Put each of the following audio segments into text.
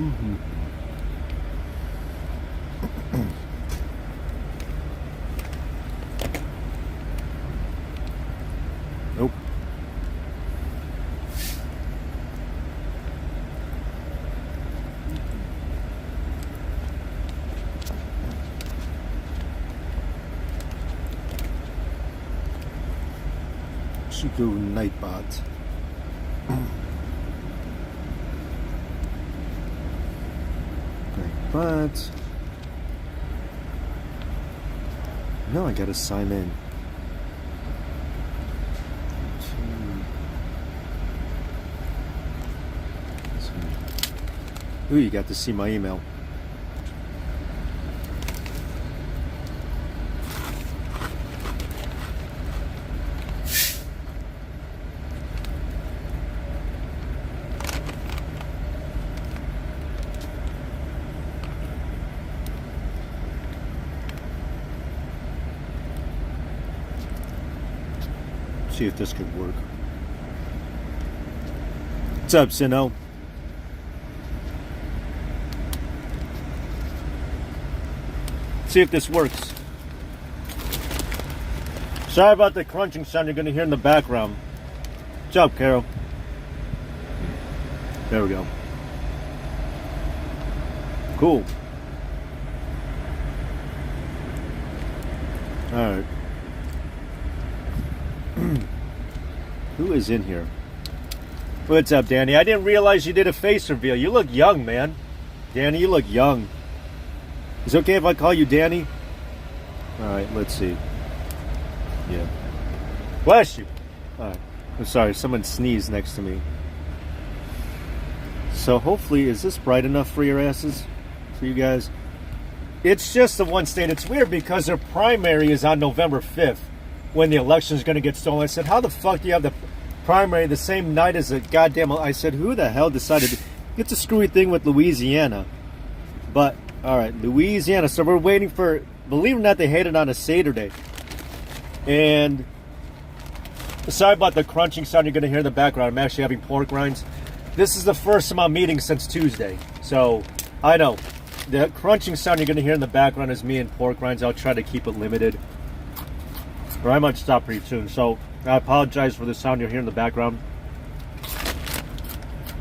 Mm-hmm. Nope. Chico Nightbot. Nightbot. No, I gotta sign in. Ooh, you got to see my email. See if this could work. What's up, Sino? See if this works. Sorry about the crunching sound you're going to hear in the background. What's up, Carol? There we go. Cool. All right. Who is in here? What's up, Danny? I didn't realize you did a face reveal. You look young, man. Danny, you look young. Is it okay if I call you Danny? Alright, let's see. Yeah. Bless you. Alright. I'm sorry, someone sneezed next to me. So hopefully, is this bright enough for your asses? For you guys? It's just the one state. It's weird because their primary is on November 5th. When the election is going to get stolen. I said, how the fuck do you have the primary the same night as the goddamn... I said, who the hell decided... It's a screwy thing with Louisiana. But, alright, Louisiana. So we're waiting for... Believe it or not, they hate it on a Saturday. And... Sorry about the crunching sound you're going to hear in the background. I'm actually having pork rinds. This is the first time I'm eating since Tuesday. So, I know. The crunching sound you're going to hear in the background is me and pork rinds. I'll try to keep it limited. Or I might stop pretty soon. So, I apologize for the sound you're hearing in the background.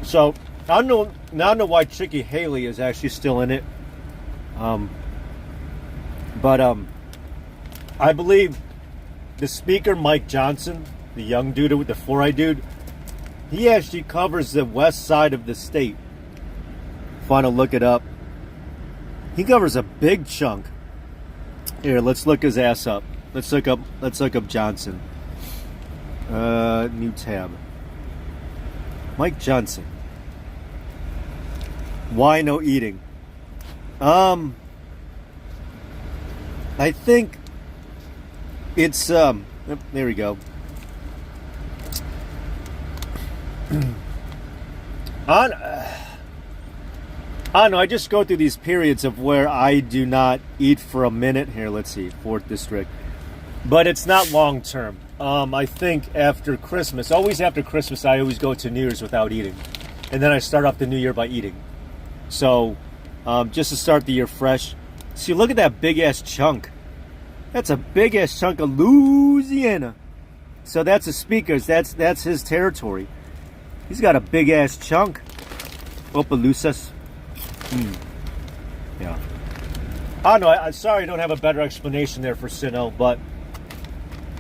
So, I don't know why Chicky Haley is actually still in it. But I believe the speaker, Mike Johnson, the young dude with the four-eyed dude, he actually covers the west side of the state. If I want to look it up. He covers a big chunk. Here, let's look his ass up. Let's look up Johnson. New tab. Mike Johnson. Why no eating? I think it's there we go. I don't know, I just go through these periods of where I do not eat for a minute. Here, let's see, 4th District. But it's not long term. I think after Christmas, always after Christmas, I always go to New Year's without eating. And then I start off the new year by eating. So, just to start the year fresh. See, look at that big-ass chunk. That's a big-ass chunk of Louisiana. So that's the speaker's. That's his territory. He's got a big-ass chunk. Opelousas. Yeah. I don't know. I'm sorry I don't have a better explanation there for Sino, but...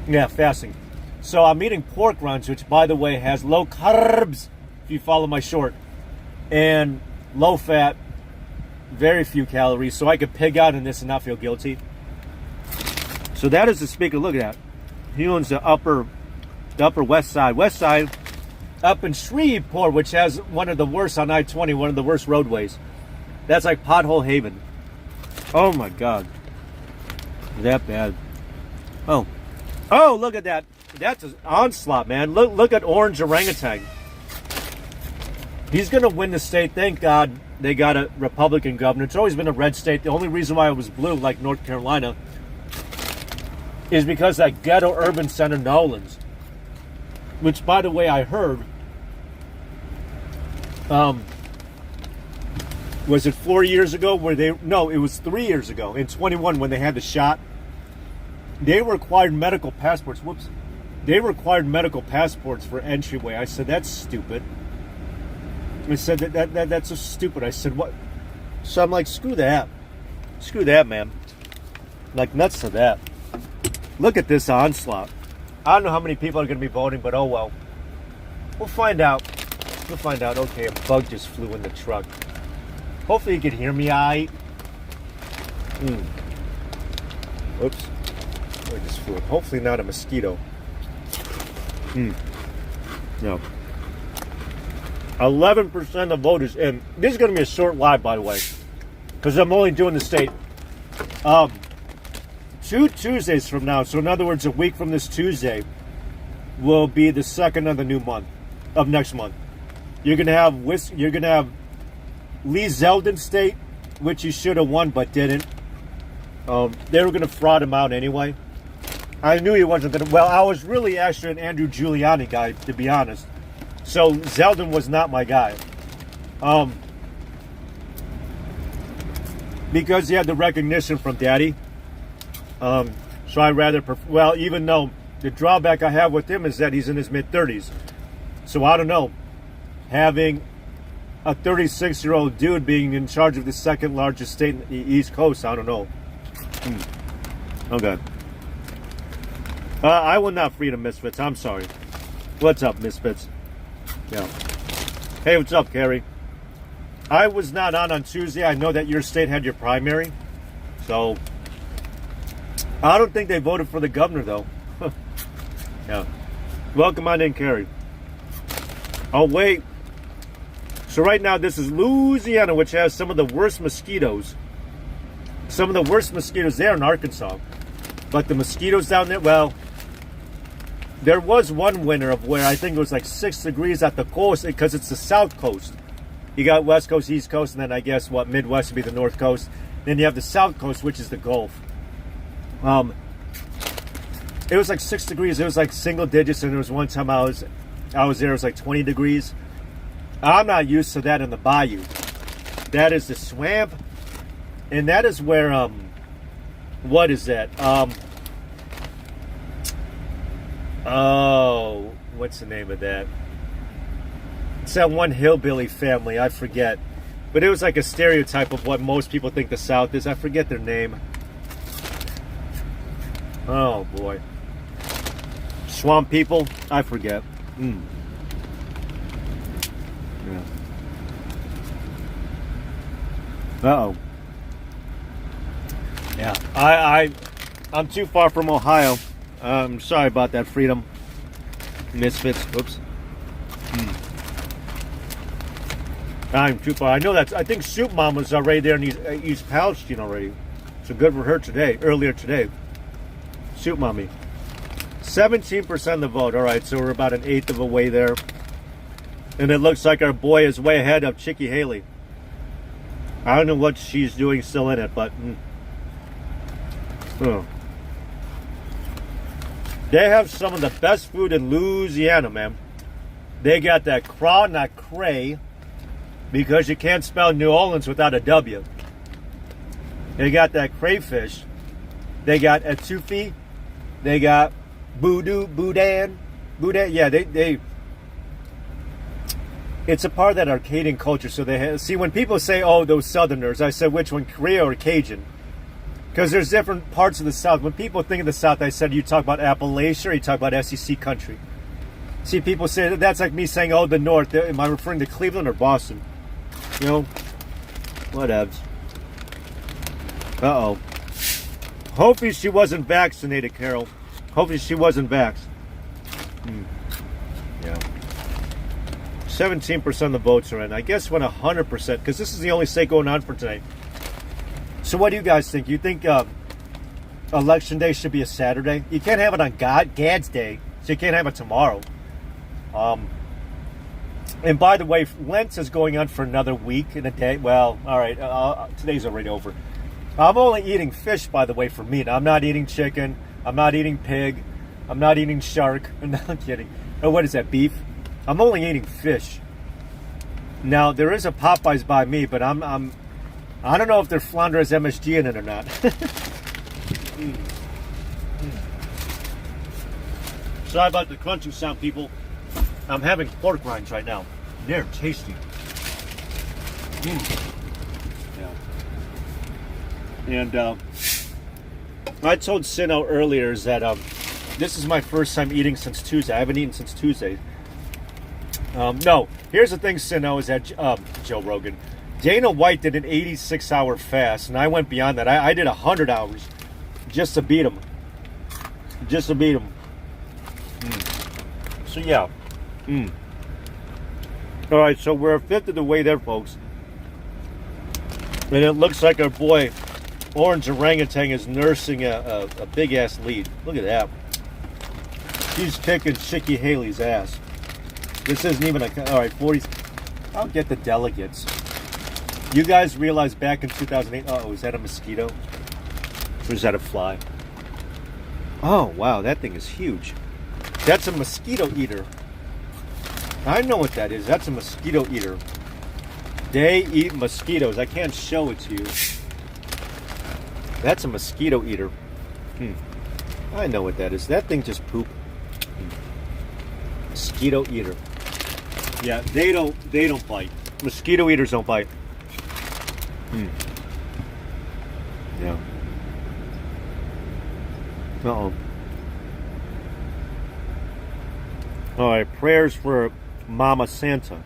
Yeah, fasting. So I'm eating pork rinds, which, by the way, has low carbs, if you follow my short, and low fat, very few calories, so I could pig out in this and not feel guilty. So that is the speaker. Look at that. He owns the upper west side. West side, up in Shreveport, which has one of the worst on I-20, one of the worst roadways. That's like pothole haven. Oh my God. That bad. Oh, look at that. That's an onslaught, man. Look at Orange Orangutan. He's going to win the state. Thank God they got a Republican governor. It's always been a red state. The only reason why it was blue, like North Carolina, is because that ghetto urban center, Nolans, which, by the way, I heard, Was it 4 years ago where they, no, it was 3 years ago, in 21 when they had the shot. They required medical passports. Whoops. They required medical passports for entryway. I said, that's stupid. I said, that's so stupid. I said, what? So I'm like, screw that. Screw that, man. Like, nuts to that. Look at this onslaught. I don't know how many people are going to be voting, but oh well. We'll find out. We'll find out. Okay, a bug just flew in the truck. Hopefully you can hear me, aight. Oops. I just flew. Hopefully not a mosquito. No. 11% of the voters in. This is going to be a short live, by the way, because I'm only doing the state. 2 Tuesdays from now, so in other words, a week from this Tuesday, will be the second of the new month, of next month. You're gonna have Lee Zeldin State, which he should have won but didn't. They were gonna fraud him out anyway. I knew he wasn't gonna. Well, I was really actually an Andrew Giuliani guy, to be honest. So Zeldin was not my guy. Because he had the recognition from Daddy. So I rather well, even though the drawback I have with him is that he's in his mid-30s. So I don't know. Having a 36-year-old dude being in charge of the second largest state in the East Coast, I don't know. Okay. I will not freedom Misfits. I'm sorry. What's up, Misfits? Yeah. Hey, what's up, Carrie? I was not on Tuesday. I know that your state had your primary. So I don't think they voted for the governor, though. Yeah. Welcome on in, Carrie. Oh, wait. So right now, this is Louisiana, which has some of the worst mosquitoes. Some of the worst mosquitoes there in Arkansas. But the mosquitoes down there, well, there was one winter of where I think it was like 6 degrees at the coast, because it's the South Coast. You got West Coast, East Coast, and then I guess, what, Midwest would be the North Coast. Then you have the South Coast, which is the Gulf. It was like 6 degrees. It was like single digits, and there was one time I was there. It was like 20 degrees. I'm not used to that in the bayou. That is the swamp, and that is where what is that? Oh, what's the name of that? It's that one hillbilly family. I forget, but it was like a stereotype of what most people think the South is. I forget their name. Oh boy. Swamp people? I forget. Yeah. Uh-oh. Yeah. I'm too far from Ohio. I'm sorry about that, Freedom. Misfits. Oops. I'm too far. I know that's. I think Soup Mom was already there in East Palestine already. So good for her today. Earlier today. Soup Mommy. 17% of the vote. All right, so we're about an eighth of a way there. And it looks like our boy is way ahead of Chicky Haley. I don't know what she's doing still in it, but... They have some of the best food in Louisiana, man. They got that craw, not cray, because you can't spell New Orleans without a W. They got that crayfish. They got etouffee. They got boudin. Yeah, they. It's a part of that Arcadian culture. So they have, see, when people say, "Oh, those Southerners," I said, "Which one, Creole or Cajun?" Because there's different parts of the South. When people think of the South, I said, you talk about Appalachia or you talk about SEC country. See, people say that's like me saying, "Oh, the North." Am I referring to Cleveland or Boston? You know, whatevs. Uh-oh. Hopefully she wasn't vaccinated, Carol. Hopefully she wasn't vaxxed. Yeah. 17% of the votes are in. I guess when 100%, because this is the only state going on for tonight. So what do you guys think? You think Election Day should be a Saturday? You can't have it on Gad's Day, so you can't have it tomorrow. And by the way, Lent is going on for another week and a day. Well, all right, today's already over. I'm only eating fish, by the way, for meat. I'm not eating chicken. I'm not eating pig. I'm not eating shark. No, I'm kidding. Oh, what is that, beef? I'm only eating fish. Now there is a Popeyes by me, but I don't know if their flounder has MSG in it or not. Sorry about the crunching sound, people. I'm having pork rinds right now. They're tasty. Yeah. And I told Sino earlier is that this is my first time eating since Tuesday. I haven't eaten since Tuesday. No, here's the thing, Sino, is that Joe Rogan. Dana White did an 86-hour fast, and I went beyond that. I did 100 hours just to beat him. Just to beat him. So, yeah. All right, so we're a fifth of the way there, folks. And it looks like our boy, Orange Orangutan, is nursing a big-ass lead. Look at that. He's kicking Chicky Haley's ass. This isn't even a... All right, 40... I'll get the delegates. You guys realize back in 2008... Uh-oh, is that a mosquito? Or is that a fly? Oh, wow, that thing is huge. That's a mosquito eater. I know what that is. That's a mosquito eater. They eat mosquitoes. I can't show it to you. That's a mosquito eater. I know what that is. That thing just poop. Mosquito eater. Yeah, they don't bite. Mosquito eaters don't bite. Yeah. Uh-oh. All right, prayers for Mama Santa.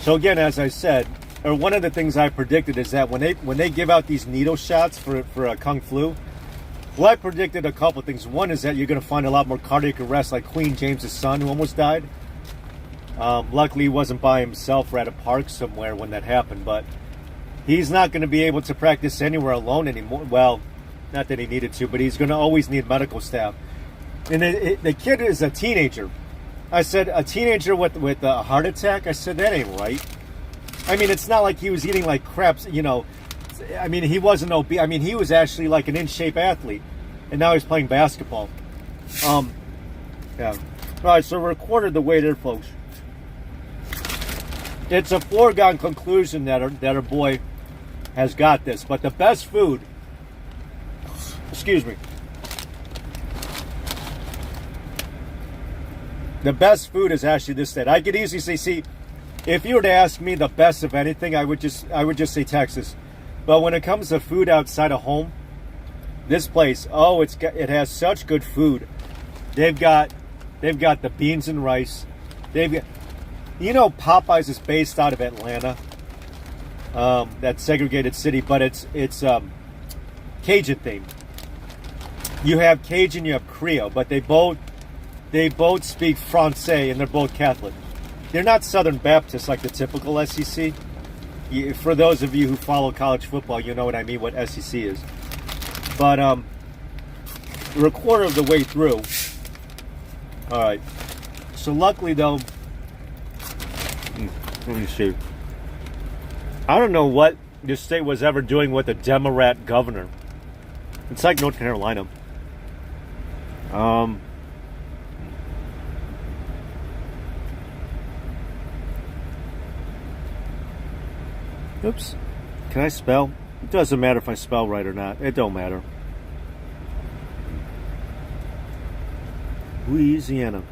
So again, as I said, or one of the things I predicted is that when they give out these needle shots for Kung Flu, well, I predicted a couple of things. One is that you're going to find a lot more cardiac arrests, like Queen James' son, who almost died. Luckily, he wasn't by himself or at a park somewhere when that happened, but he's not going to be able to practice anywhere alone anymore. Well, not that he needed to, but he's going to always need medical staff. And the kid is a teenager. I said, a teenager with a heart attack? I said, that ain't right. I mean, it's not like he was eating like crap, you know. I mean, he wasn't obese. I mean, he was actually like an in-shape athlete. And now he's playing basketball. Yeah. All right, so we're a quarter of the way there, folks. It's a foregone conclusion that our boy has got this. But the best food... Excuse me. The best food is actually this state. I could easily say, see, if you were to ask me the best of anything, I would just say Texas. But when it comes to food outside of home, this place, it has such good food. They've got the beans and rice. You know, Popeyes is based out of Atlanta, that segregated city, but it's Cajun themed. You have Cajun, you have Creole, but they both speak Francais, and they're both Catholic. They're not Southern Baptist like the typical SEC. For those of you who follow college football, you know what I mean, what SEC is. But we're a quarter of the way through. All right. So luckily, though, let me see. I don't know what this state was ever doing with a Democrat governor. It's like North Carolina. Oops. Can I spell? It doesn't matter if I spell right or not. It don't matter. Louisiana.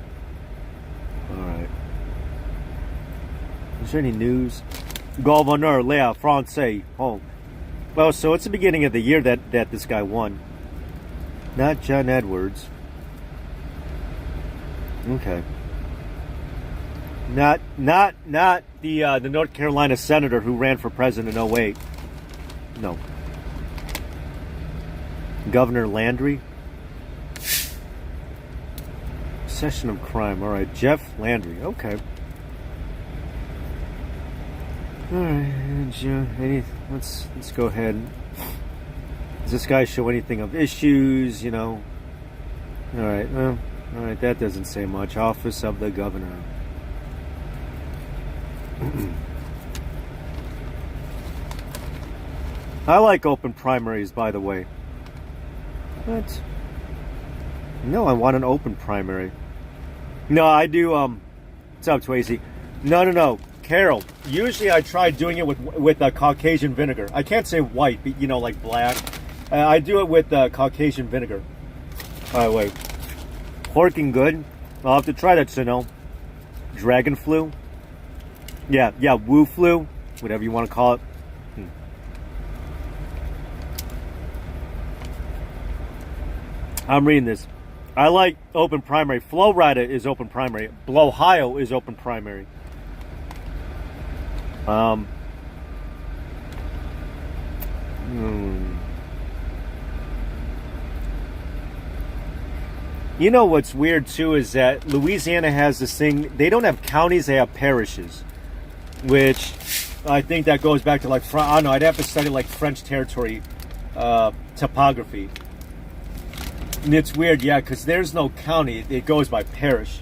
Alright. Is there any news? Gouverneur Léa Francais. Oh. Well, so it's the beginning of the year that this guy won. Not John Edwards. Okay. Not the North Carolina senator who ran for president in 08. No. Governor Landry. Session of crime. All right, Jeff Landry. Okay. All right, let's go ahead. Does this guy show anything of issues? You know. All right. Well, all right. That doesn't say much. Office of the governor. I like open primaries, by the way. But No, I want an open primary. No, I do. What's up, Twacey? No. Carol, usually I try doing it with Caucasian vinegar. I can't say white, but like black. I do it with Caucasian vinegar. All right, wait. Porking good. I'll have to try that, Sino. Dragon flu. Yeah, Wu flu, whatever you want to call it. I'm reading this. I like open primary. Florida is open primary. Ohio is open primary. You know what's weird too is that Louisiana has this thing. They don't have counties; they have parishes, which I think that goes back to like I don't know. I'd have to study like French territory topography. And it's weird, yeah, because there's no county; it goes by parish.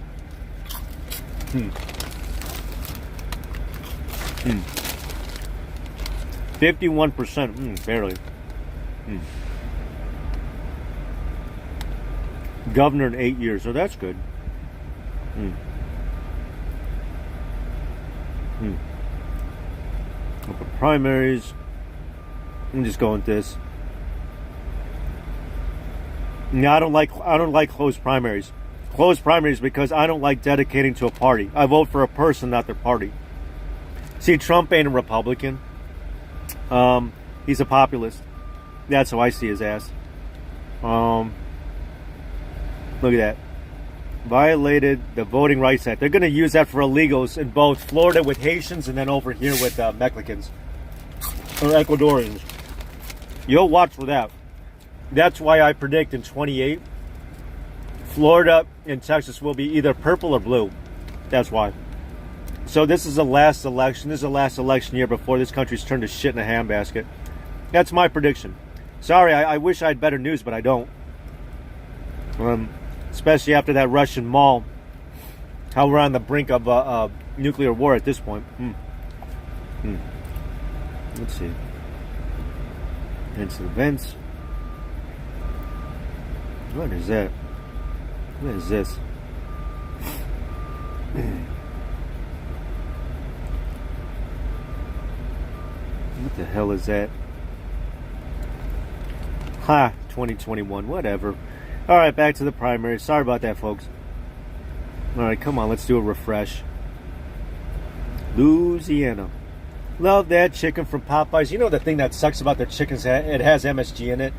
51%, barely. Governor in 8 years, so that's good. Open primaries. I'm just going with this. No, I don't like closed primaries. Closed primaries because I don't like dedicating to a party. I vote for a person, not their party. See, Trump ain't a Republican. He's a populist. That's how I see his ass. Look at that. Violated the Voting Rights Act. They're going to use that for illegals in both Florida with Haitians and then over here with Mexicans or Ecuadorians. You'll watch for that. That's why I predict in 28, Florida and Texas will be either purple or blue. That's why. So this is the last election. This is the last election year before this country's turned to shit in a handbasket. That's my prediction. Sorry, I wish I had better news, but I don't. Especially after that Russian mall. How we're on the brink of nuclear war at this point. Let's see. Instant events. What is that? What is this? What the hell is that? 2021, whatever. Alright, back to the primary. Sorry about that, folks. Alright, come on, let's do a refresh. Louisiana. Love that chicken from Popeyes. You know the thing that sucks about their chickens? It has MSG in it.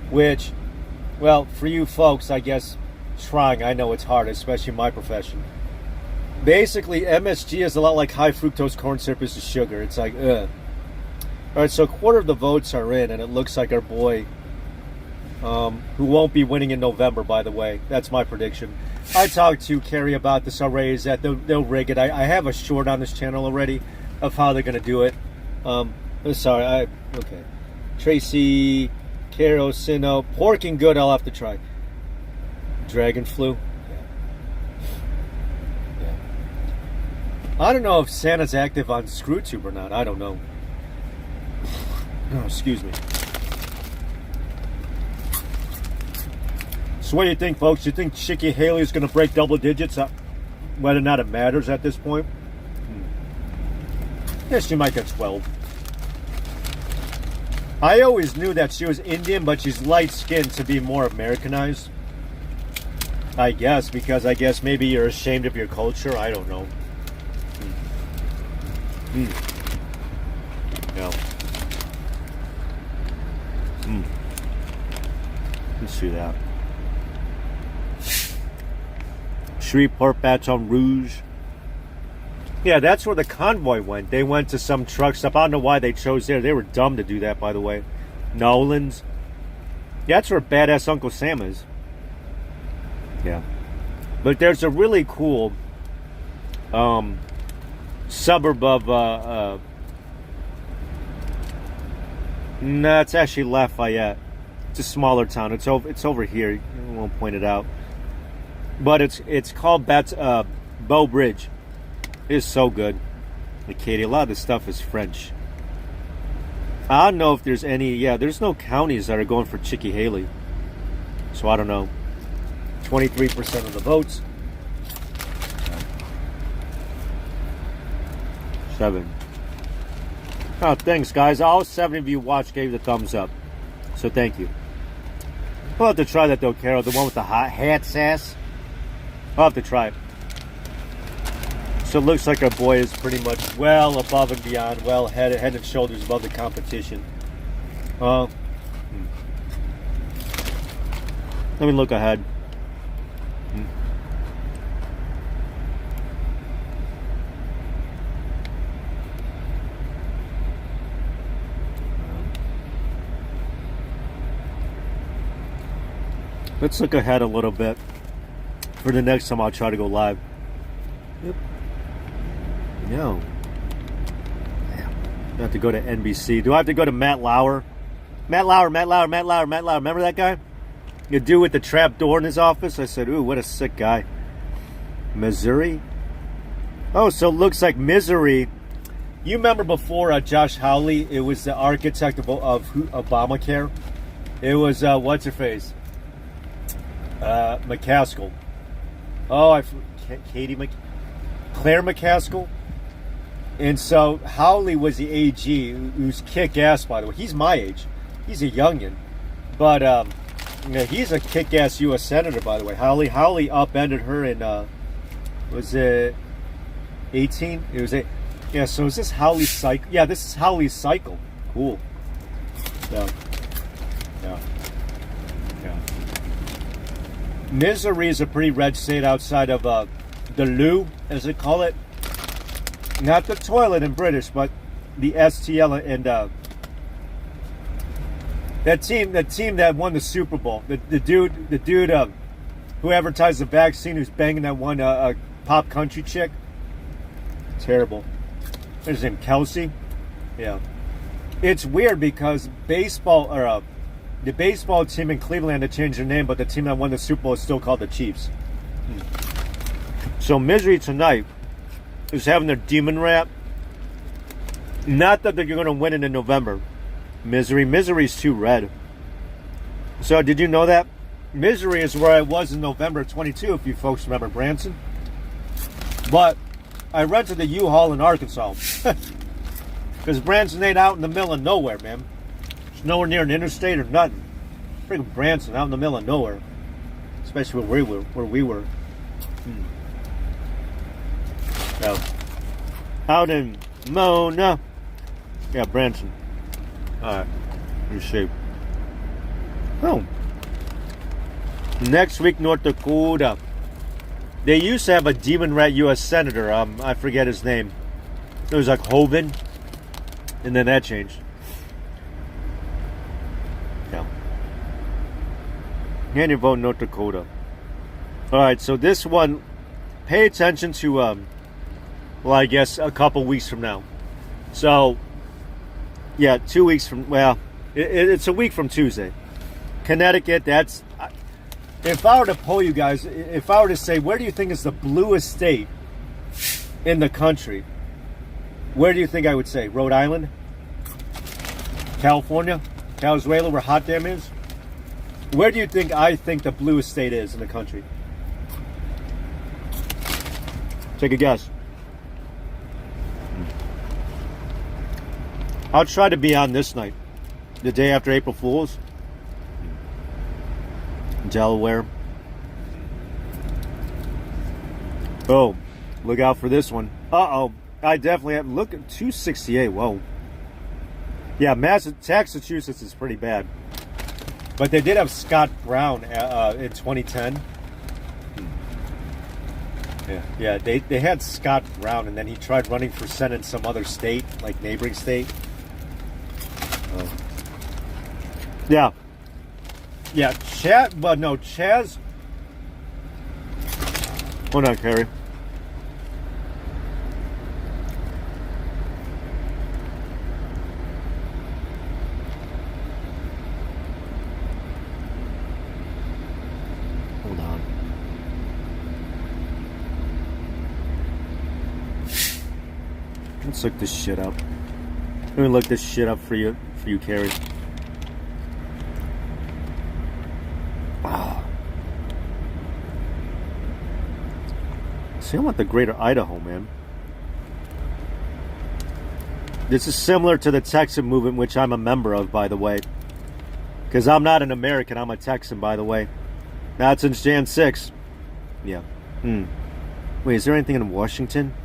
Which, well, for you folks, I guess, trying, I know it's hard, especially in my profession. Basically, MSG is a lot like high fructose corn syrup is to sugar. It's like, ugh. Alright, so a quarter of the votes are in, and it looks like our boy, who won't be winning in November, by the way. That's my prediction. I talked to Carrie about this already, is that they'll rig it. I have a short on this channel already of how they're going to do it. Okay. Tracy, Caro, Sino, Porking good, I'll have to try. Dragon flu. Yeah. I don't know if Santa's active on ScrewTube or not. I don't know. Oh, excuse me. So what do you think, folks? You think Nikki Haley is going to break double digits? Whether or not it matters at this point? Yes, she might get 12. I always knew that she was Indian, but she's light-skinned to be more Americanized. I guess, because I guess maybe you're ashamed of your culture. I don't know. Yeah. Let's see that. Shreveport, Baton Rouge. Yeah, that's where the convoy went. They went to some truck stop. I don't know why they chose there. They were dumb to do that, by the way. Nolan's. Yeah, that's where badass Uncle Sam is. Yeah. But there's a really cool suburb of no, it's actually Lafayette. It's a smaller town. It's over here. I won't point it out. But it's called Bow Bridge. It is so good. Like Katie, a lot of this stuff is French. I don't know if there's any. Yeah, there's no counties that are going for Nikki Haley. So I don't know. 23% of the votes. 7. Oh, thanks, guys. All 7 of you watched gave the thumbs up. So thank you. I'll have to try that, though, Carol. The one with the hot hat sass. I'll have to try it. So it looks like our boy is pretty much well above and beyond, well head and shoulders above the competition. Let me look ahead. Let's look ahead a little bit. For the next time I'll try to go live. Yep. No. I have to go to NBC. Do I have to go to Matt Lauer? Matt Lauer. Remember that guy? The dude with the trap door in his office? I said, ooh, what a sick guy. Missouri? Oh, so it looks like Misery. You remember before Josh Hawley, it was the architect of Obamacare? It was, what's her face? McCaskill. Oh, Claire McCaskill. And so Howley was the AG, who's kick-ass, by the way. He's my age. He's a youngin'. But he's a kick-ass U.S. Senator, by the way. Howley upended her in, was it 18? It was 8. Yeah, so is this Howley's cycle? Yeah, this is Howley's cycle. Cool. Yeah. Missouri is a pretty red state outside of the loo, as they call it. Not the toilet in British, but the STL and that team that won the Super Bowl. The dude who advertised the vaccine, who's banging that one pop country chick. Terrible. What's his name? Kelsey. Yeah. It's weird because the baseball team in Cleveland had to change their name, but the team that won the Super Bowl is still called the Chiefs. So Misery tonight is having their demon rap. Not that they're going to win it in November. Misery's too red. So did you know that? Misery is where I was in November 22, if you folks remember Branson. But I rented a U-Haul in Arkansas. Because Branson ain't out in the middle of nowhere, man. It's nowhere near an interstate or nothing. Freaking Branson, out in the middle of nowhere. Especially where we were. So, out in Mona. Yeah, Branson. Alright. Let's see. Oh. Next week, North Dakota. They used to have a demon rat U.S. Senator. I forget his name. It was like Hoven. And then that changed. Yeah. And you vote North Dakota. Alright, so this one, pay attention to, well, I guess a couple weeks from now. So, yeah, 2 weeks from, well, it's a week from Tuesday. Connecticut, that's, if I were to poll you guys, if I were to say, where do you think is the bluest state in the country? Where do you think I would say? Rhode Island? California? Venezuela, where Hot Damn is? Where do you think I think the bluest state is in the country? Take a guess. I'll try to be on this night, the day after April Fool's. Delaware. Oh, look out for this one. Uh-oh. I definitely have. Look at 268. Whoa. Yeah, Massachusetts is pretty bad. But they did have Scott Brown in 2010. Yeah, they had Scott Brown, and then he tried running for Senate in some other state, like neighboring state. Yeah. Yeah, Chaz. Hold on, Carrie. Hold on. Let's look this shit up. Let me look this shit up for you, Carrie. See, I want the Greater Idaho, man. This is similar to the Texan movement, which I'm a member of, by the way. Because I'm not an American, I'm a Texan, by the way. That's since Jan 6. Yeah. Wait, is there anything in Washington?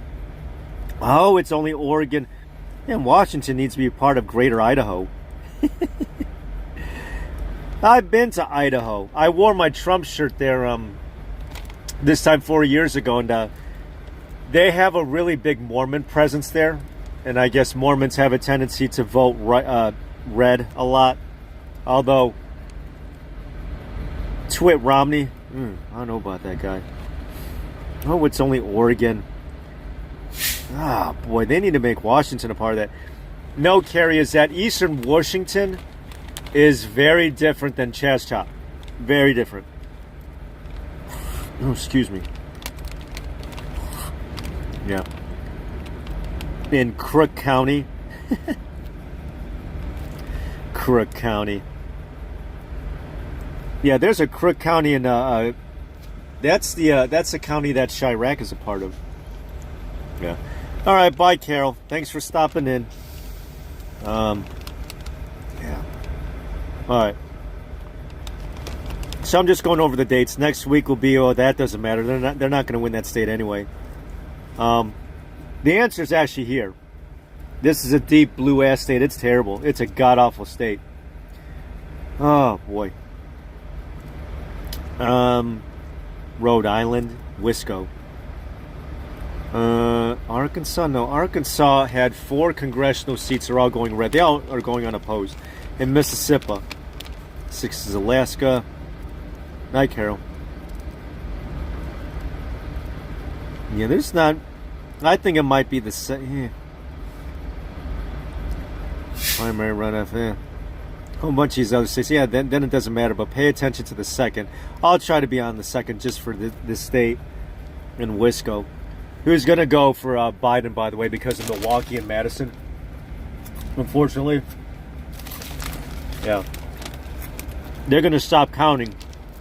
Oh, it's only Oregon. And Washington needs to be part of Greater Idaho. I've been to Idaho. I wore my Trump shirt there this time 4 years ago, and they have a really big Mormon presence there. And I guess Mormons have a tendency to vote red a lot. Although, Twit Romney, I don't know about that guy. Oh, it's only Oregon. Ah, boy, they need to make Washington a part of that. No, Carrie, is that Eastern Washington is very different than Chaschop. Very different. Oh, excuse me. Yeah. In Crook County. Crook County. Yeah, there's a Crook County in that's the county that Chirac is a part of. Yeah. All right, bye, Carol. Thanks for stopping in. Yeah. All right. So I'm just going over the dates. Next week will be, oh, that doesn't matter. They're not going to win that state anyway. The answer is actually here. This is a deep blue ass state. It's terrible. It's a god awful state. Oh boy. Rhode Island, Wisco. Arkansas, no. Arkansas had 4 congressional seats. They're all going red. They all are going unopposed. In Mississippi, 6 is Alaska. Night, Carol. Yeah, there's not. I think it might be the same. Primary runoff. Yeah. A whole bunch of these other states. Yeah, then it doesn't matter. But pay attention to the second. I'll try to be on the second just for this state in Wisco. Who's going to go for Biden, by the way, because of Milwaukee and Madison? Unfortunately. Yeah. They're going to stop counting,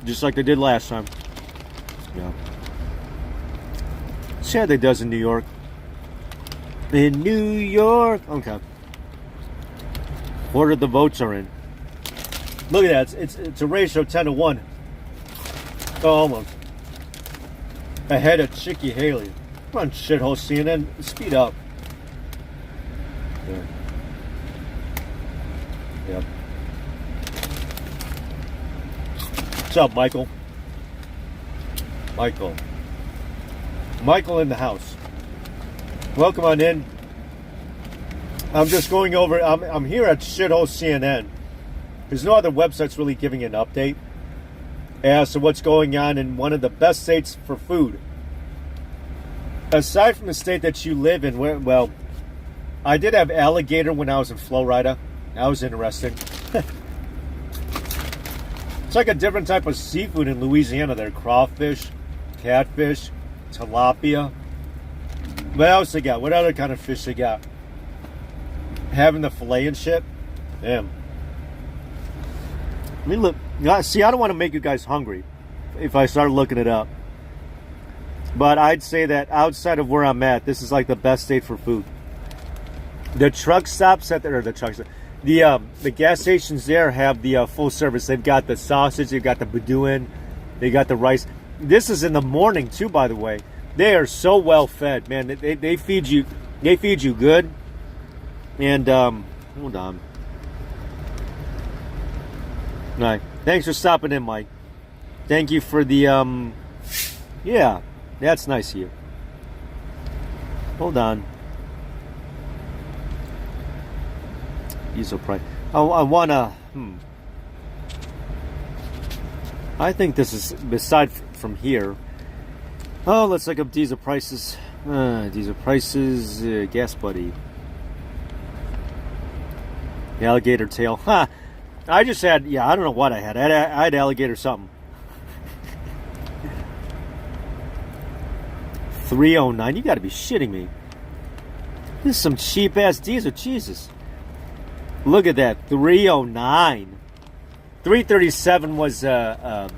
just like they did last time. Yeah. See how they does in New York. In New York. Okay. Quarter of the votes are in. Look at that. It's a ratio of 10-1. Oh, almost. Ahead of Nikki Haley. Come on, shithole CNN. Speed up. Yeah. Yep. What's up, Michael? Michael in the house. Welcome on in. I'm just going over. I'm here at shithole CNN. There's no other websites really giving an update as to what's going on in one of the best states for food. Aside from the state that you live in, well, I did have alligator when I was in Florida. That was interesting. It's like a different type of seafood in Louisiana there. Crawfish, catfish, tilapia. What else they got? What other kind of fish they got? Having the fillet and shit? Damn. I mean, look. See, I don't want to make you guys hungry if I start looking it up. But I'd say that outside of where I'm at, this is like the best state for food. The truck stops at the gas stations there have the full service. They've got the sausage, they've got the Bedouin, they got the rice. This is in the morning too, by the way. They are so well fed, man. They feed you. They feed you good. And hold on. All right. Thanks for stopping in, Mike. Thank you for the yeah. That's nice of you. Hold on. Diesel price. Oh, I wanna. I think this is beside from here. Oh, let's look up diesel prices. Diesel prices. Gas buddy. Alligator tail. Ha! I just had. Yeah, I don't know what I had. I had alligator something. 309. You got to be shitting me. This is some cheap ass diesel. Jesus. Look at that. 309. 337 was by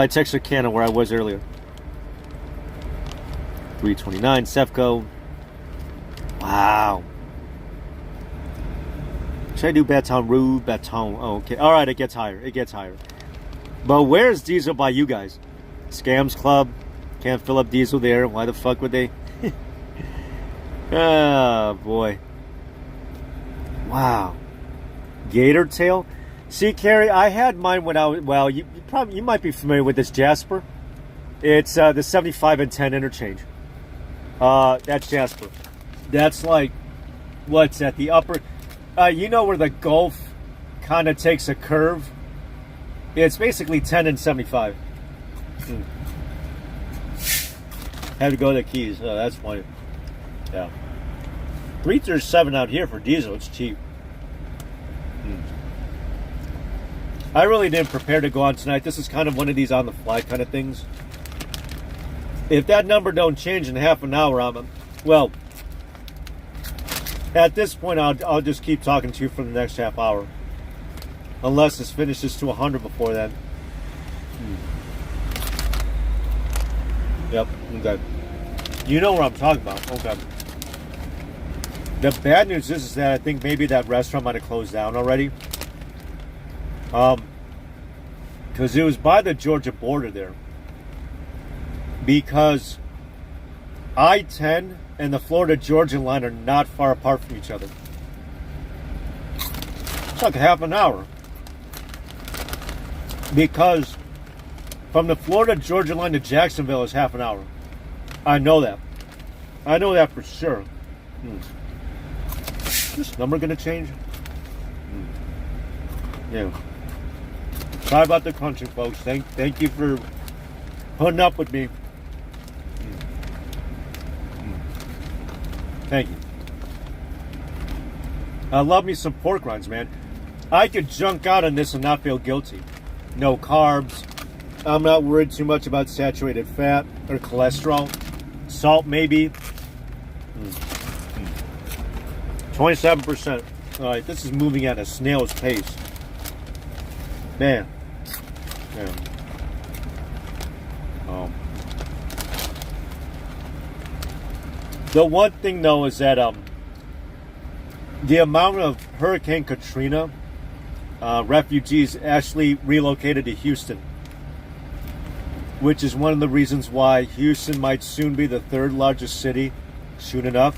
Texarkana where I was earlier. 329 Sefco. Wow. Should I do Baton Rouge? Baton. Oh, okay. All right, it gets higher. It gets higher. But where's diesel by you guys? Scams Club. Can't fill up diesel there. Why the fuck would they? Oh, boy. Wow. Gator tail. See, Carrie, I had mine when I was, well, you might be familiar with this Jasper. It's the 75 and 10 interchange. That's Jasper. That's like, what's at the upper, you know where the Gulf kind of takes a curve? It's basically 10 and 75. Had to go to the Keys. Oh, that's funny. Yeah. 337 out here for diesel. It's cheap. I really didn't prepare to go on tonight. This is kind of one of these on the fly kind of things. If that number don't change in half an hour, well, at this point, I'll just keep talking to you for the next half hour. Unless this finishes to 100 before then. Yep, okay. You know what I'm talking about. Okay. The bad news is that I think maybe that restaurant might have closed down already. Because it was by the Georgia border there. Because I-10 and the Florida-Georgia line are not far apart from each other. It's like half an hour. Because from the Florida-Georgia line to Jacksonville is half an hour. I know that. I know that for sure. Is this number going to change? Yeah. Sorry about the crunching, folks. Thank you for putting up with me. Thank you. I love me some pork rinds, man. I could junk out on this and not feel guilty. No carbs. I'm not worried too much about saturated fat or cholesterol. Salt, maybe. 27%. All right, this is moving at a snail's pace. Man. The one thing, though, is that the amount of Hurricane Katrina refugees actually relocated to Houston, which is one of the reasons why Houston might soon be the third largest city soon enough.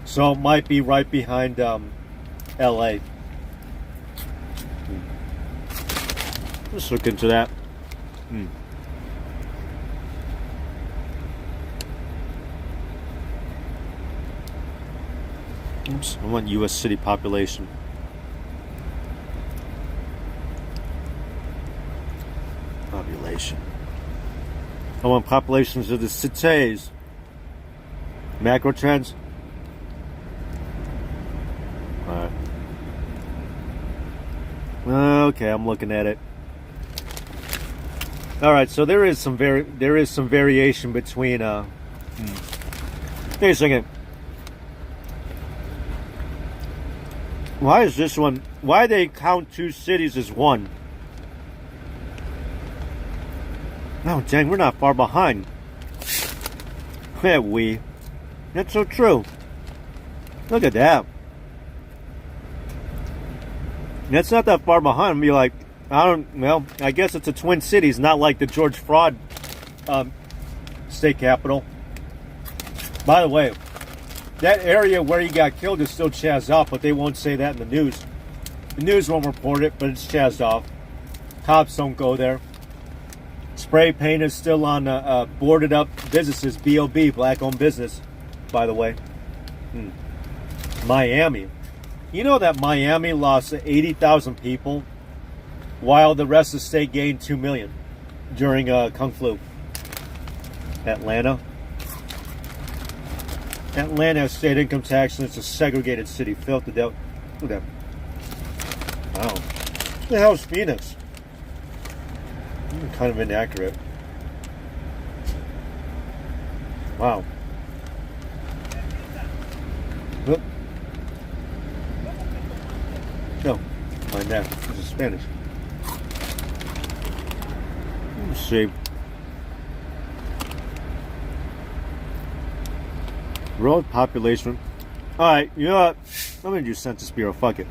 So it might be right behind LA. Let's look into that. Oops, I want U.S. city population. Population. I want populations of the cities. Macro trends. Alright. Okay, I'm looking at it. Alright, so there is some variation between Wait a second. Why is this one? Why they count two cities as one? Oh, dang, we're not far behind. Yeah, That's so true. Look at that. That's not that far behind. I'd be like, I guess it's a Twin Cities, not like the George Fraud state capital. By the way, that area where he got killed is still chazzed off, but they won't say that in the news. The news won't report it, but it's chazzed off. Cops don't go there. Spray paint is still on boarded up businesses, B.O.B., black-owned business, by the way. Miami. You know that Miami lost 80,000 people while the rest of the state gained 2 million during Kung Flu. Atlanta has state income tax and it's a segregated city. Filth to death. Look at that. Wow. What the hell is Phoenix? Kind of inaccurate. Wow. Oop. No, mind that. This is Spanish. Let's see. World population. Alright, you know what? I'm gonna do Census Bureau. Fuck it.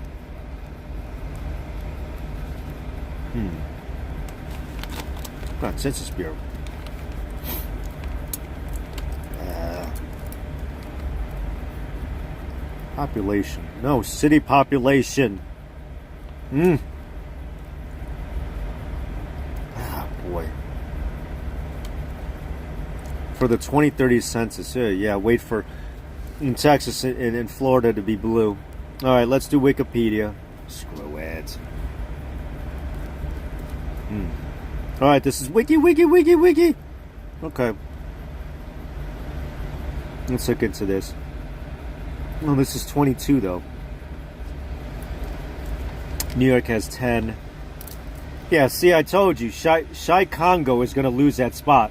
Not Census Bureau. Population. No, city population. Ah, boy. For the 2030 census. Yeah, wait for in Texas and in Florida to be blue. Alright, let's do Wikipedia. Screw it. Alright, this is wiki. Okay. Let's look into this. Oh, this is 22 though. New York has 10. Yeah, see, I told you, Shy Congo is going to lose that spot.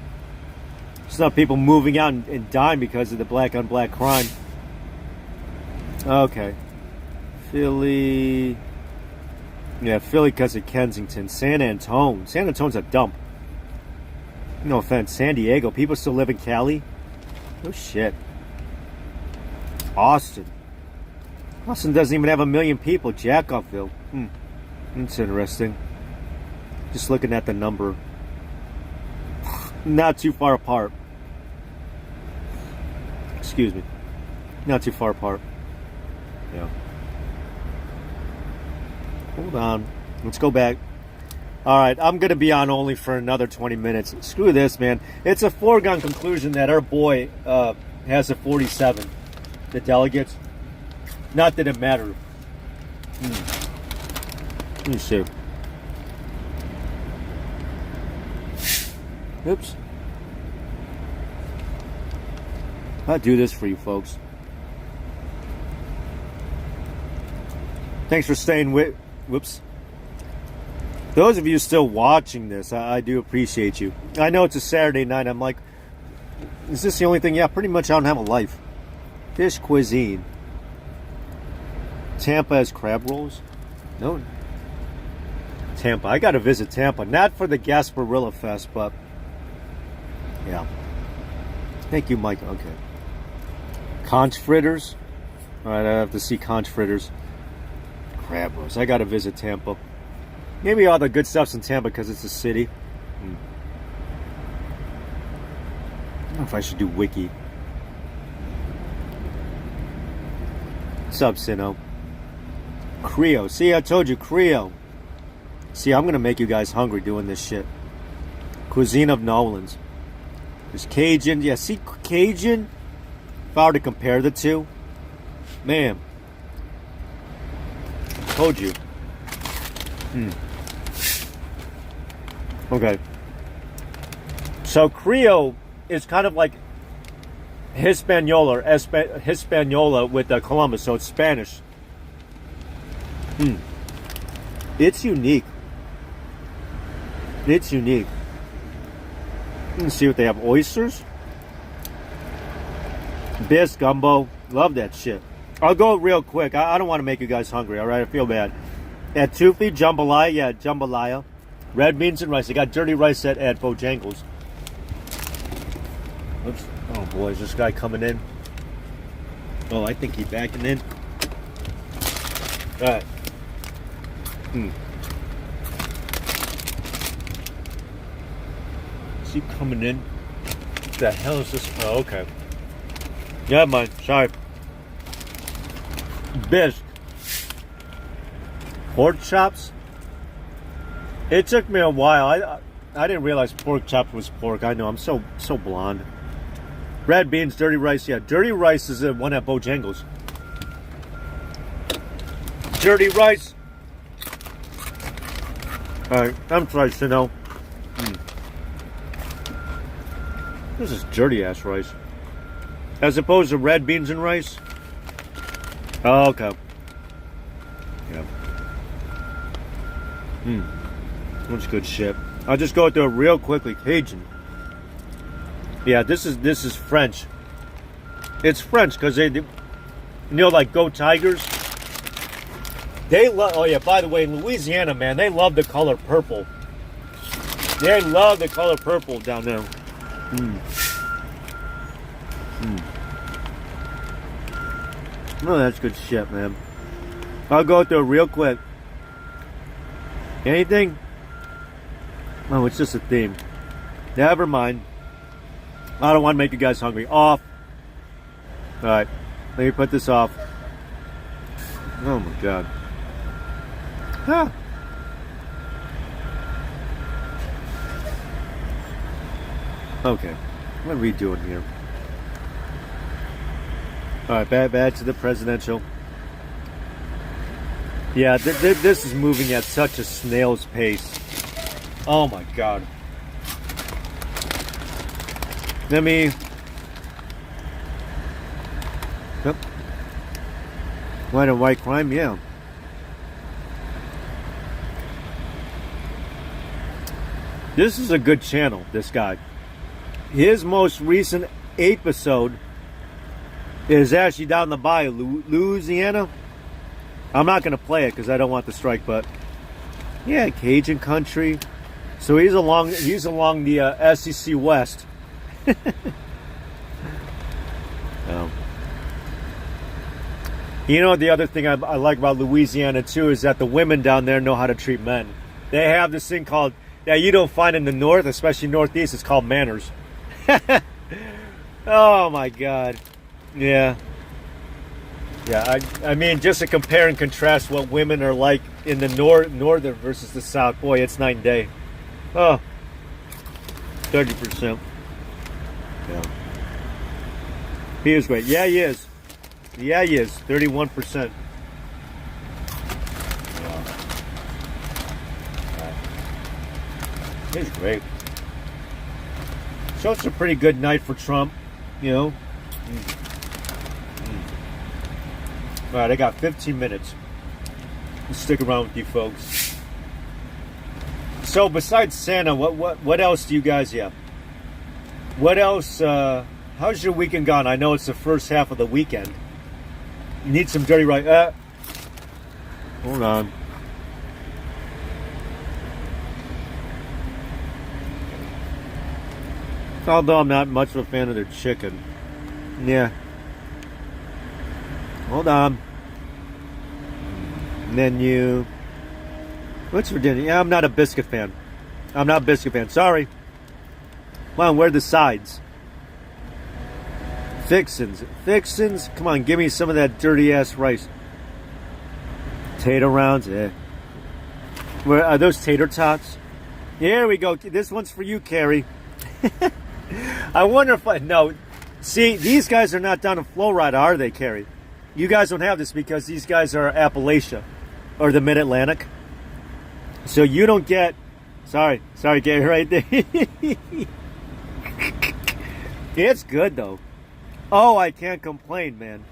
There's not people moving out and dying because of the black on black crime. Okay. Philly. Yeah, Philly because of Kensington. San Antone. San Antone's a dump. No offense. San Diego. People still live in Cali? Oh, shit. Austin. Austin doesn't even have 1 million people. Jackoffville. That's interesting. Just looking at the number. Not too far apart. Excuse me. Not too far apart. Yeah. Hold on. Let's go back. Alright, I'm going to be on only for another 20 minutes. Screw this, man. It's a foregone conclusion that our boy has a 47. The delegates. Not that it matters. Let me see. Oops. I'll do this for you folks. Thanks for staying with... Whoops. Those of you still watching this, I do appreciate you. I know it's a Saturday night. I'm like, is this the only thing? Yeah, pretty much I don't have a life. Fish cuisine. Tampa has crab rolls? No. Tampa. I got to visit Tampa. Not for the Gasparilla Fest, but... Yeah. Thank you, Mike. Okay. Conch fritters. Alright, I have to see conch fritters. Crab rolls. I got to visit Tampa. Maybe all the good stuff's in Tampa because it's a city. I don't know if I should do wiki. What's up, Sino? Creole. See, I told you, Creole. See, I'm going to make you guys hungry doing this shit. Cuisine of New Orleans. There's Cajun. Yeah, see, Cajun? If I were to compare the two, man. Told you. Okay. So Creole is kind of like Hispaniola, Hispaniola with Columbus, so it's Spanish. It's unique. It's unique. Let's see what they have. Oysters. Bis, gumbo. Love that shit. I'll go real quick. I don't want to make you guys hungry, alright? I feel bad. At Tufi, jambalaya. Yeah, jambalaya. Red beans and rice. They got dirty rice at Bojangles. Oops. Oh boy, is this guy coming in? Oh, I think he's backing in. Alright. Is he coming in? What the hell is this? Oh, okay. Yeah, man. Sorry. Bisque. Pork chops. It took me a while. I didn't realize pork chop was pork. I know. I'm so blonde. Red beans, dirty rice. Yeah, dirty rice is the one at Bojangles. Dirty rice. Alright, I'm trying to know. This is dirty ass rice. As opposed to red beans and rice. Oh, okay. Yeah. That's good shit. I'll just go through it real quickly. Cajun. Yeah, this is French. It's French because they, you know, like Go Tigers. They love. Oh yeah. By the way, in Louisiana, man, they love the color purple. They love the color purple down there. Oh, that's good shit, man. I'll go through it real quick. Anything? Oh, it's just a theme. Never mind. I don't want to make you guys hungry. Off. Alright. Let me put this off. Oh my god. Huh. Okay. What are we doing here? Alright, back to the presidential. Yeah, this is moving at such a snail's pace. Oh my god. Let me... Yep. White and white crime, yeah. This is a good channel, this guy. His most recent episode is actually down the bayou, Louisiana. I'm not going to play it because I don't want the strike, but yeah, Cajun country. So he's along the SEC West. You know, the other thing I like about Louisiana too is that the women down there know how to treat men. They have this thing called that you don't find in the north, especially northeast. It's called manners. Oh my god. Yeah. Yeah, I mean, just to compare and contrast what women are like in the northern versus the south, boy, it's night and day. Oh, 30%. Yeah. He is great. Yeah, he is. Yeah, he is. 31%. He's great. So it's a pretty good night for Trump, you know. All right, I got 15 minutes. Let's stick around with you folks. So besides Santa, what else do you guys have? What else? How's your weekend gone? I know it's the first half of the weekend. You need some dirty right. Hold on. Although I'm not much of a fan of their chicken. Yeah. Hold on. Menu. What's for dinner? Yeah, I'm not a biscuit fan. I'm not a biscuit fan. Sorry. Come on, where are the sides? Fixins. Fixins? Come on, give me some of that dirty ass rice. Tater rounds? Yeah. Where are those tater tots? Here we go. This one's for you, Carrie. I wonder if no. See, these guys are not down in Florida, are they, Carrie? You guys don't have this because these guys are Appalachia or the Mid-Atlantic. So you don't get... Sorry, Carrie, right there. It's good, though. Oh, I can't complain, man.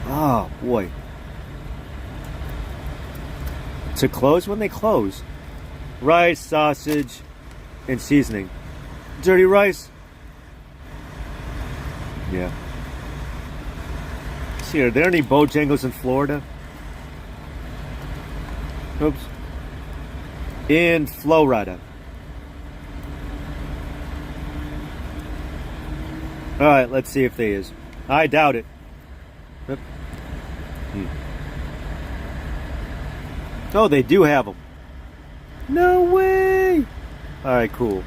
Oh, boy. To close when they close. Rice, sausage, and seasoning. Dirty rice. Yeah. See, are there any Bojangles in Florida? Oops. In Florida. Alright, let's see if there is. I doubt it. Oh, they do have them. No way! Alright, cool.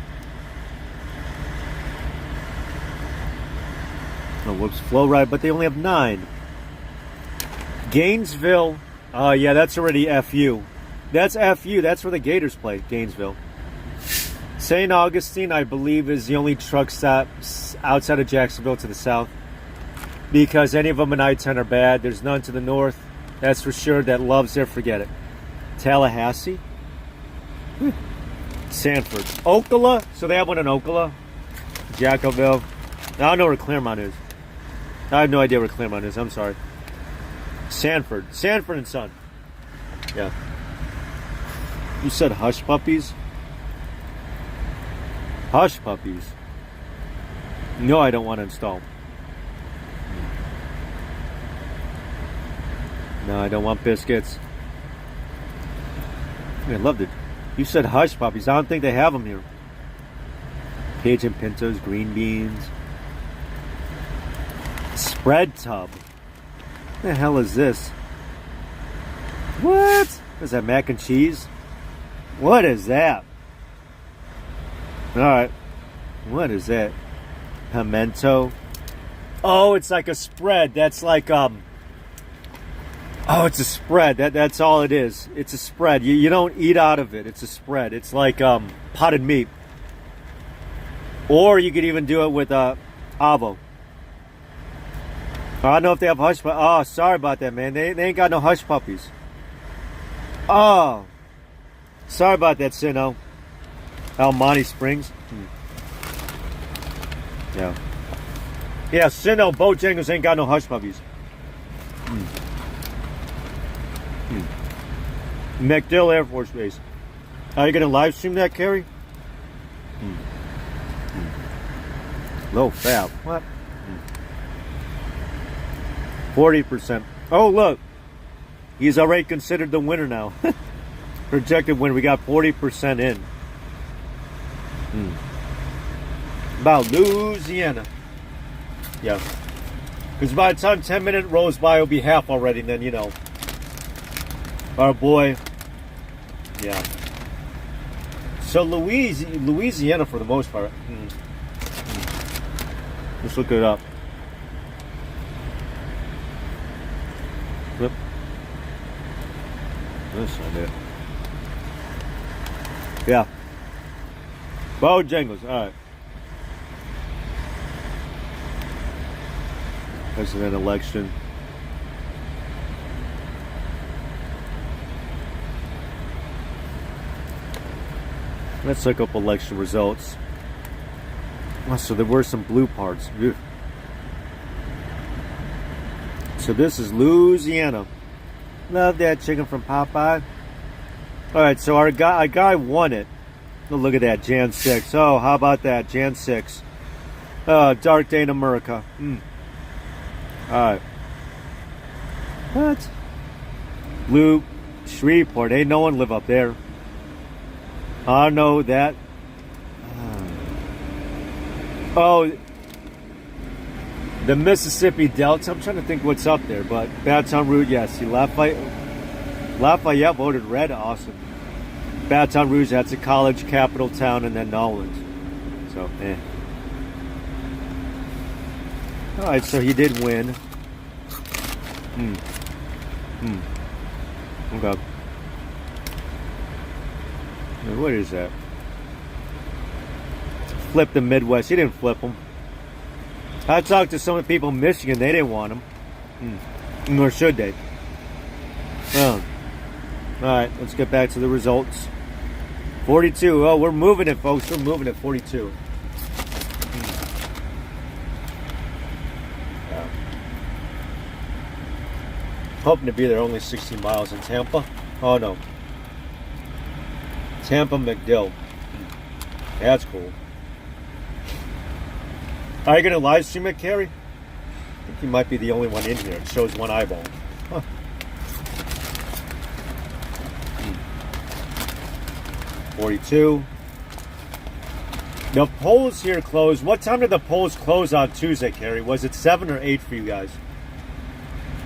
Oh, whoops, Flowride, but they only have 9. Gainesville. Oh, yeah, that's already FU. That's FU. That's where the Gators play, Gainesville. St. Augustine, I believe, is the only truck stop outside of Jacksonville to the south. Because any of them in I-10 are bad. There's none to the north. That's for sure. That loves there, forget it. Tallahassee. Sanford. Ocala. So they have one in Ocala. Jacksonville. I don't know where Claremont is. I have no idea where Claremont is. I'm sorry. Sanford and Son. Yeah. You said Hush Puppies? Hush Puppies. No, I don't want to install. No, I don't want biscuits. I loved it. You said Hush Puppies. I don't think they have them here. Cajun pintos, green beans. Spread tub. The hell is this? What? Is that mac and cheese? What is that? Alright. What is that? Pimento. Oh, it's like a spread. That's like oh, it's a spread. That's all it is. It's a spread. You don't eat out of it. It's a spread. It's like potted meat. Or you could even do it with avo. I don't know if they have hush puppies. Oh, sorry about that, man. They ain't got no hush puppies. Oh. Sorry about that, Sino. Monty Springs. Yeah. Yeah, Sino, Bojangles ain't got no hush puppies. MacDill Air Force Base. Are you going to live stream that, Carrie? Low fat. What? 40%. Oh, look. He's already considered the winner now. Projected winner. We got 40% in. About Louisiana. Yeah. Because by the time 10 minutes rolls by, it'll be half already. And then, you know, our boy. Yeah. So Louisiana for the most part. Let's look it up. Yep. That's not it. Yeah. Bojangles. All right. President election. Let's look up election results. Oh, so there were some blue parts. Ugh. So this is Louisiana. Love that chicken from Popeye. Alright, so our guy won it. Oh, look at that, Jan 6. Oh, how about that, Jan 6. Dark day in America. Alright. What? Blue Shreveport. Ain't no one live up there. I know that. Oh, the Mississippi Delta. I'm trying to think what's up there, but Baton Rouge, yes. See, Lafayette voted red. Awesome. Baton Rouge, that's a college capital town, and then Nolens. So, All right, so he did win. Okay. What is that? Flip the Midwest. He didn't flip them. I talked to some of the people in Michigan. They didn't want them. Nor should they. Oh. Alright, let's get back to the results. 42. Oh, we're moving it, folks. We're moving it. 42. Yeah. Hoping to be there. Only 16 miles in Tampa. Oh, no. Tampa MacDill. That's cool. Are you going to live stream it, Carrie? I think you might be the only one in here. It shows one eyeball. Huh. 42. The polls here closed. What time did the polls close on Tuesday, Carrie? Was it 7 or 8 for you guys?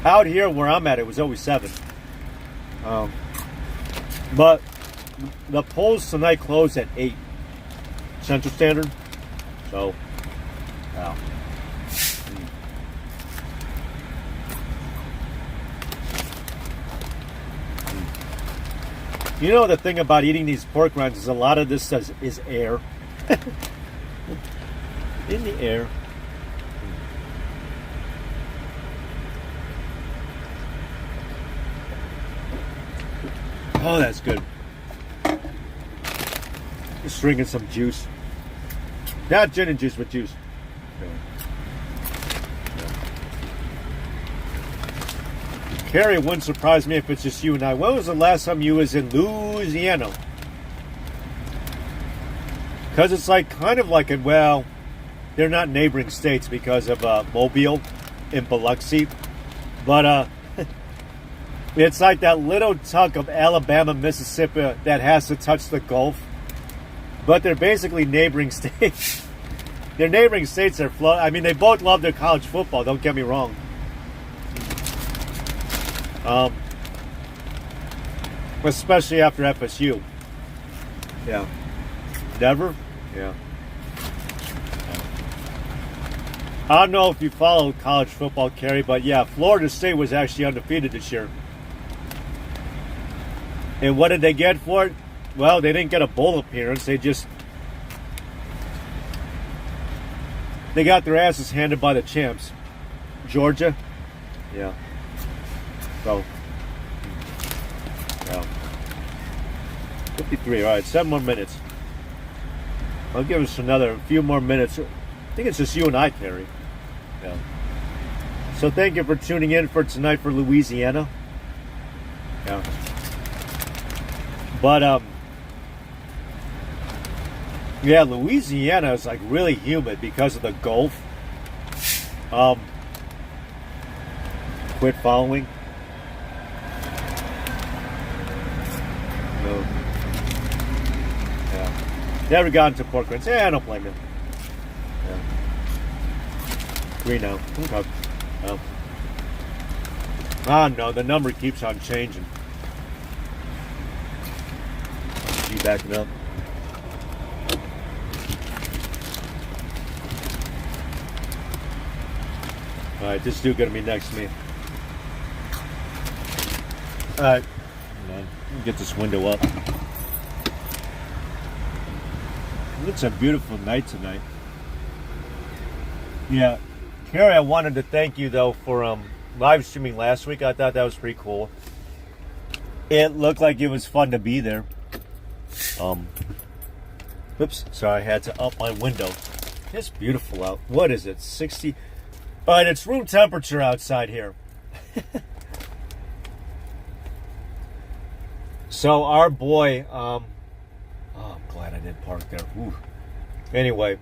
Out here where I'm at, it was always 7. But the polls tonight closed at 8 Central Standard. So, wow. You know the thing about eating these pork rinds is a lot of this is air. In the air. Oh, that's good. Just drinking some juice. Not gin and juice, but juice. Carrie, it wouldn't surprise me if it's just you and I. When was the last time you was in Louisiana? Because it's like kind of like it. Well, they're not neighboring states because of Mobile and Biloxi, but it's like that little tuck of Alabama, Mississippi that has to touch the Gulf. But they're basically neighboring states. They're neighboring states. I mean, they both love their college football. Don't get me wrong. Um, especially after FSU. Yeah. Never? Yeah. I don't know if you follow college football, Kerry, but yeah, Florida State was actually undefeated this year. And what did they get for it? Well, they didn't get a bowl appearance. They got their asses handed by the champs. Georgia? Yeah. So, yeah. 53. All right, 7 more minutes. I'll give us a few more minutes. I think it's just you and I, Kerry. Yeah. So thank you for tuning in for tonight for Louisiana. Yeah. But yeah, Louisiana is like really humid because of the Gulf. Quit following. No. Yeah. Never got into pork rinds. Yeah, I don't blame you. Yeah. 3 now. Okay. Oh. Ah, no, the number keeps on changing. You backing up? Alright, this dude gonna be next to me. Alright. Get this window up. It's a beautiful night tonight. Yeah. Kerry, I wanted to thank you though for live streaming last week. I thought that was pretty cool. It looked like it was fun to be there. Oops, sorry, I had to up my window. It's beautiful out. What is it? 60. Alright, it's room temperature outside here. So our boy, oh, I'm glad I didn't park there. Ooh. Anyway,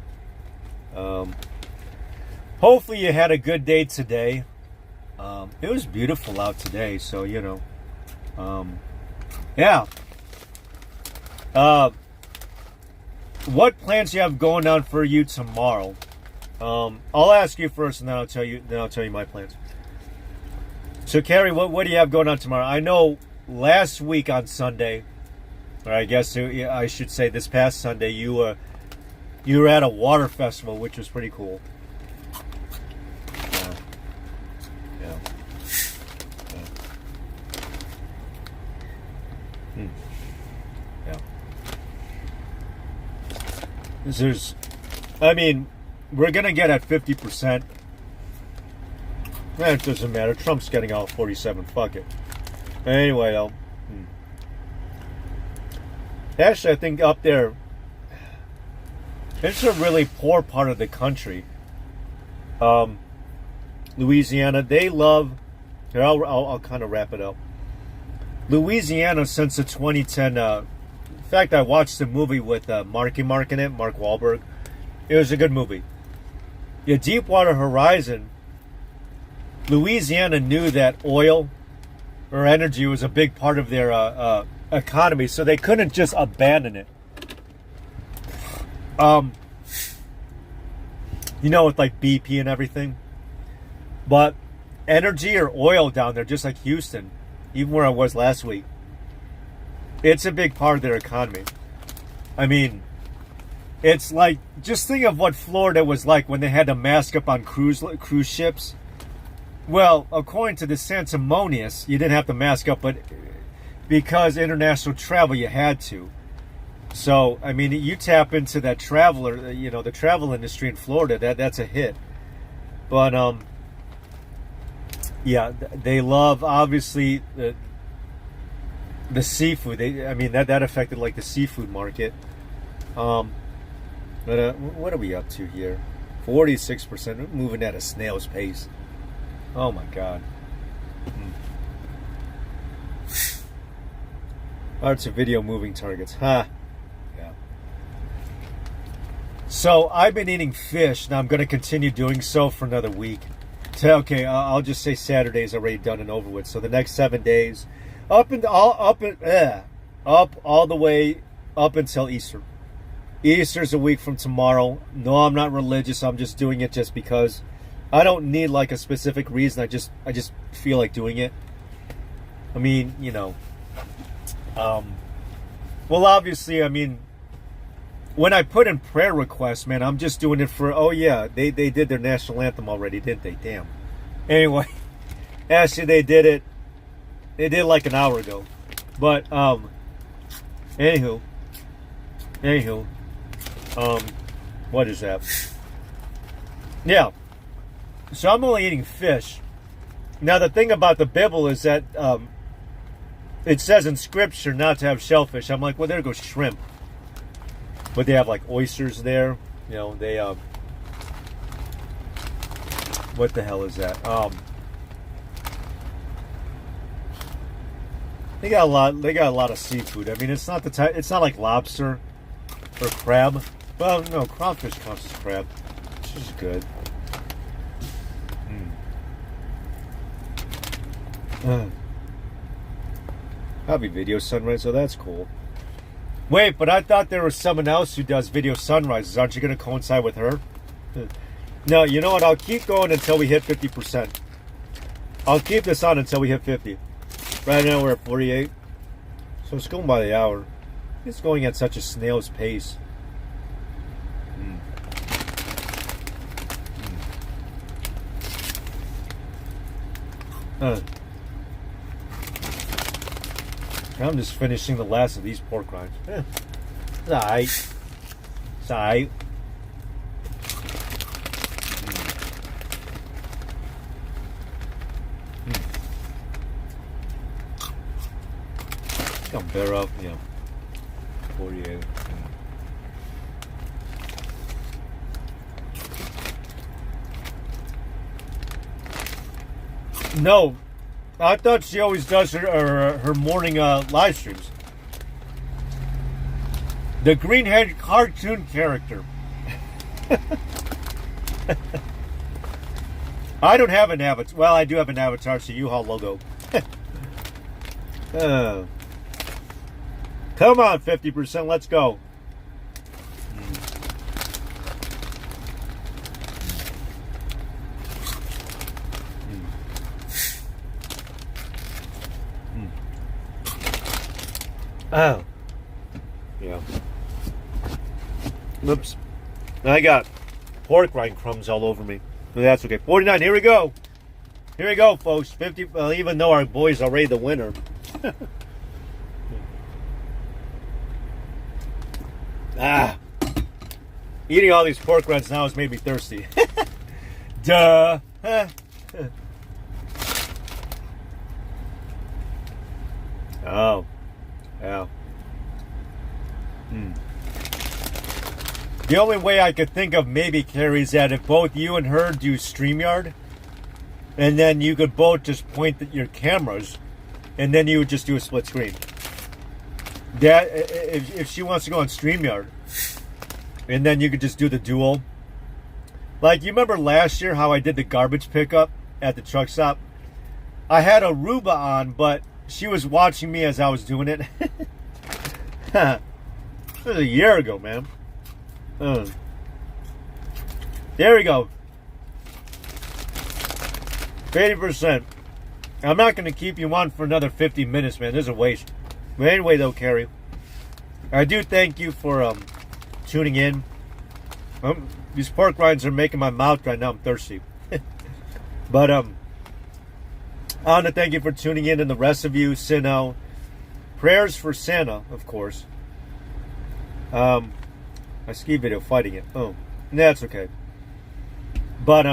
hopefully you had a good day today. It was beautiful out today, so you know. Yeah. What plans do you have going on for you tomorrow? I'll ask you first, and then I'll tell you my plans. So, Kerry, what do you have going on tomorrow? I know last week on Sunday, or I guess I should say this past Sunday, you were at a water festival, which was pretty cool. Yeah. I mean, we're gonna get at 50%. It doesn't matter. Trump's getting all 47. Fuck it. Anyway, actually, I think up there, it's a really poor part of the country. Louisiana, they love. Here, I'll kind of wrap it up. Louisiana, since the 2010. In fact, I watched a movie with Marky Mark in it, Mark Wahlberg. It was a good movie. Yeah, Deepwater Horizon. Louisiana knew that oil or energy was a big part of their economy, so they couldn't just abandon it. You know, with like BP and everything. But energy or oil down there, just like Houston, even where I was last week, it's a big part of their economy. I mean, it's like, just think of what Florida was like when they had to mask up on cruise ships. Well, according to the Sanctimonious, you didn't have to mask up, but because international travel, you had to. So, I mean, you tap into that traveler, you know, the travel industry in Florida, that's a hit. But, yeah, they love, obviously, the seafood. I mean, that affected, like, the seafood market. But what are we up to here? 46%. We're moving at a snail's pace. Oh, my God. Arts of video moving targets. Yeah. So, I've been eating fish. Now, I'm going to continue doing so for another week. Okay, I'll just say Saturday's already done and over with. So, the next 7 days, all the way up until Easter. Easter's a week from tomorrow. No, I'm not religious. I'm just doing it just because I don't need like a specific reason. I just feel like doing it. I mean, well, obviously, I mean, when I put in prayer requests, man, I'm just doing it for, oh yeah, they did their national anthem already, didn't they? Damn. Anyway, actually, they did it like an hour ago. But, anywho, what is that? Yeah. So I'm only eating fish. Now, the thing about the Bible is that, it says in Scripture not to have shellfish. I'm like, well, there goes shrimp. But they have, like, oysters there. They, what the hell is that? They got a lot of seafood. I mean, it's not like lobster or crab. Well, no, crawfish counts as crab, which is good. Hobby video sunrise, so that's cool. Wait, but I thought there was someone else who does video sunrises. Aren't you going to coincide with her? No, you know what? I'll keep going until we hit 50%. I'll keep this on until we hit 50. Right now we're at 48. So it's going by the hour. It's going at such a snail's pace. I'm just finishing the last of these pork rinds. It's alright. It's alright. I think I'm better off, 48. No. I thought she always does her morning live streams. The green-headed cartoon character. I don't have an avatar. Well, I do have an avatar. It's a U-Haul logo. Come on, 50%. Let's go. Oh. Yeah. Oops. I got pork rind crumbs all over me. But that's okay. 49. Here we go. Here we go, folks. 50. Well, even though our boy's already the winner. Eating all these pork rinds now has made me thirsty. Duh. Oh. Yeah. The only way I could think of maybe, Carrie, is that if both you and her do StreamYard, and then you could both just point at your cameras, and then you would just do a split screen. That if she wants to go on StreamYard, and then you could just do the dual. Like, you remember last year how I did the garbage pickup at the truck stop? I had Aruba on, but she was watching me as I was doing it. This was a year ago, man. There we go. 80%. I'm not going to keep you on for another 50 minutes, man. This is a waste. But anyway, though, Carrie, I do thank you for tuning in. These pork rinds are making my mouth dry. Now I'm thirsty. But I want to thank you for tuning in, and the rest of you, Sino. Prayers for Santa, of course. My ski video fighting it. Oh, that's okay. But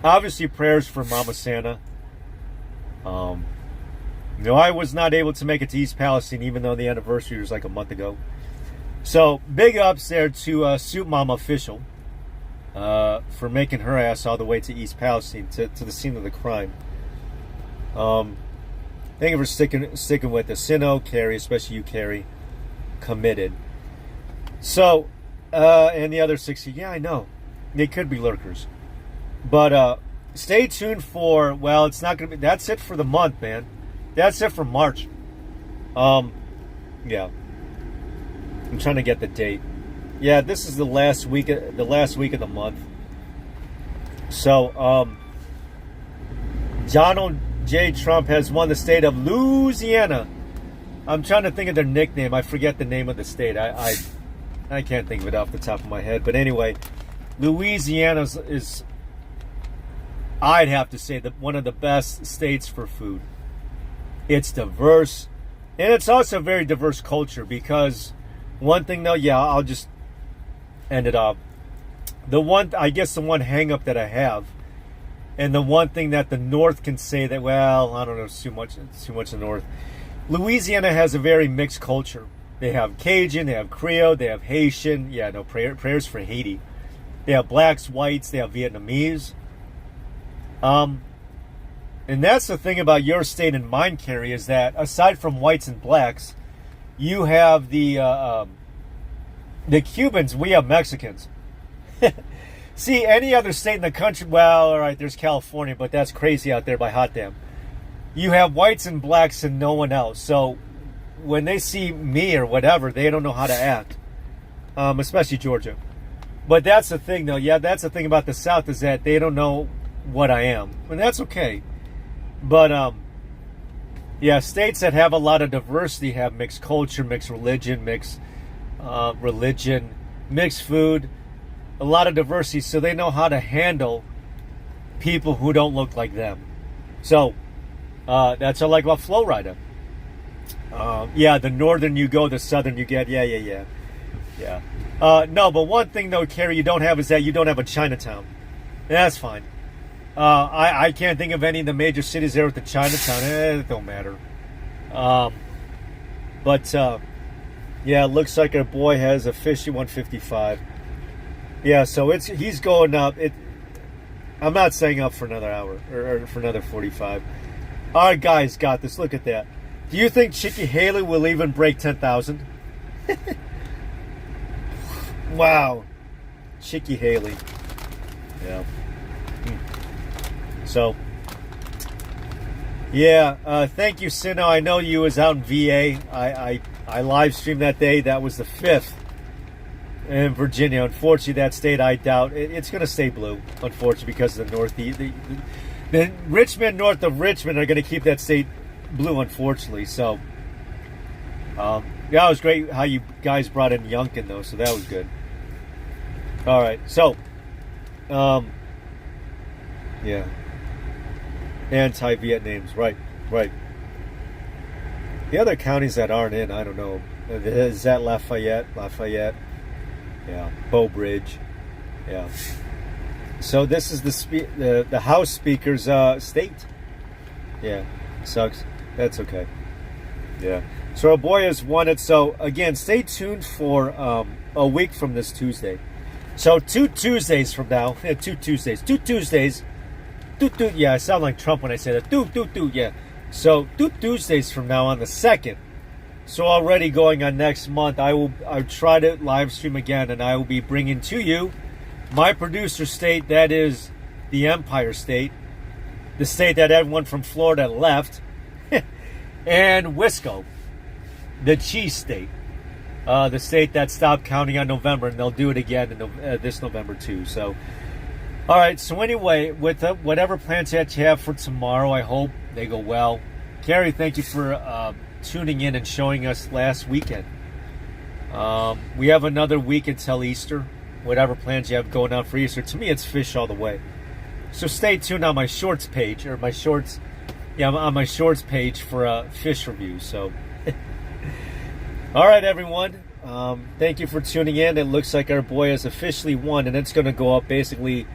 obviously prayers for Mama Santa. I was not able to make it to East Palestine, even though the anniversary was like a month ago. So big ups there to Soup Mama Official for making her ass all the way to East Palestine to the scene of the crime. Thank you for sticking with us. Sino, Carrie, especially you, Carrie, committed. So, and the other 60, yeah, I know. They could be lurkers. But stay tuned for, well, it's not going to be, that's it for the month, man. That's it for March. Yeah. I'm trying to get the date. Yeah, this is the last week of the month. So, J. Trump has won the state of Louisiana. I'm trying to think of their nickname. I forget the name of the state. I can't think of it off the top of my head. But anyway, Louisiana is I'd have to say, one of the best states for food. It's diverse, and it's also a very diverse culture, because one thing though, yeah, I'll just end it off. The one hang up that I have, and the one thing that the North can say that, well, I don't know, it's too much the North. Louisiana has a very mixed culture. They have Cajun, they have Creole, they have Haitian. Yeah, no, prayers for Haiti. They have blacks, whites, they have Vietnamese. And that's the thing about your state and mine, Carrie, is that aside from whites and blacks, you have the Cubans. We have Mexicans. See, any other state in the country, well, all right, there's California, but that's crazy out there by hot damn. You have whites and blacks and no one else. So when they see me or whatever, they don't know how to act, especially Georgia. But that's the thing, though. Yeah, that's the thing about the South, is that they don't know what I am, and that's okay. But yeah, states that have a lot of diversity have mixed culture, mixed religion, mixed food, a lot of diversity, so they know how to handle people who don't look like them. So that's what I like about Florida. Yeah, the northern you go, the southern you get. Yeah. No, but one thing though, Carrie, you don't have is that you don't have a Chinatown. That's fine. I can't think of any of the major cities there with the Chinatown. It don't matter. But yeah, it looks like our boy has a fishy 155. Yeah, so he's going up. I'm not saying up for another hour or for another 45. Our guy's got this. Look at that. Do you think Chicky Haley will even break 10,000? Wow. Chicky Haley. Yeah. So, yeah, thank you, Sino. I know you was out in VA. I live streamed that day. That was the 5th in Virginia. Unfortunately, that state, I doubt it's going to stay blue, unfortunately, because of the Northeast. The Richmond, north of Richmond, are going to keep that state blue, unfortunately. So, yeah, it was great how you guys brought in Yunkin, though, so that was good. All right, so, yeah. Anti-Vietnamese, right. The other counties that aren't in, I don't know. Is that Lafayette? Yeah. Bow Bridge. Yeah. So this is the House Speaker's state. Yeah. Sucks. That's okay. Yeah. So our boy has won it. So again, stay tuned for a week from this Tuesday. So 2 Tuesdays from now. Yeah, 2 Tuesdays. Yeah, I sound like Trump when I say that. Yeah. So 2 Tuesdays from now on the 2nd. So already going on next month, I'll try to live stream again, and I will be bringing to you my producer state, that is the Empire State, the state that everyone from Florida left, and Wisco, the cheese state, the state that stopped counting on November, and they'll do it again in this November too. So. All right, so anyway, with whatever plans that you have for tomorrow, I hope they go well. Carrie, thank you for tuning in and showing us last weekend. We have another week until Easter. Whatever plans you have going on for Easter, to me, it's fish all the way. So stay tuned on my shorts page, on my shorts page for fish reviews. So, all right, everyone. Thank you for tuning in. It looks like our boy has officially won, and it's going to go up basically.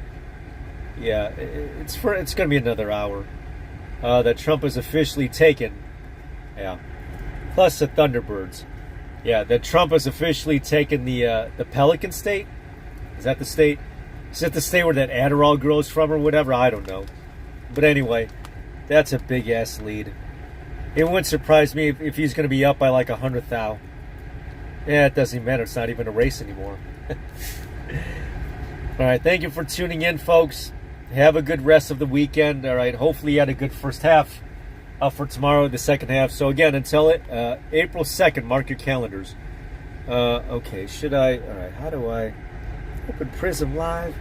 Yeah, it's going to be another hour. That Trump is officially taken. Yeah. Plus the Thunderbirds. Yeah, that Trump has officially taken the Pelican State. Is that the state? Is that the state where that Adderall grows from or whatever? I don't know. But anyway, that's a big ass lead. It wouldn't surprise me if he's going to be up by like 100,000. Yeah, it doesn't even matter. It's not even a race anymore. All right, thank you for tuning in, folks. Have a good rest of the weekend. All right, hopefully you had a good first half for tomorrow, the second half. So again, until April 2nd, mark your calendars. Okay, should I? All right, how do I open Prism Live?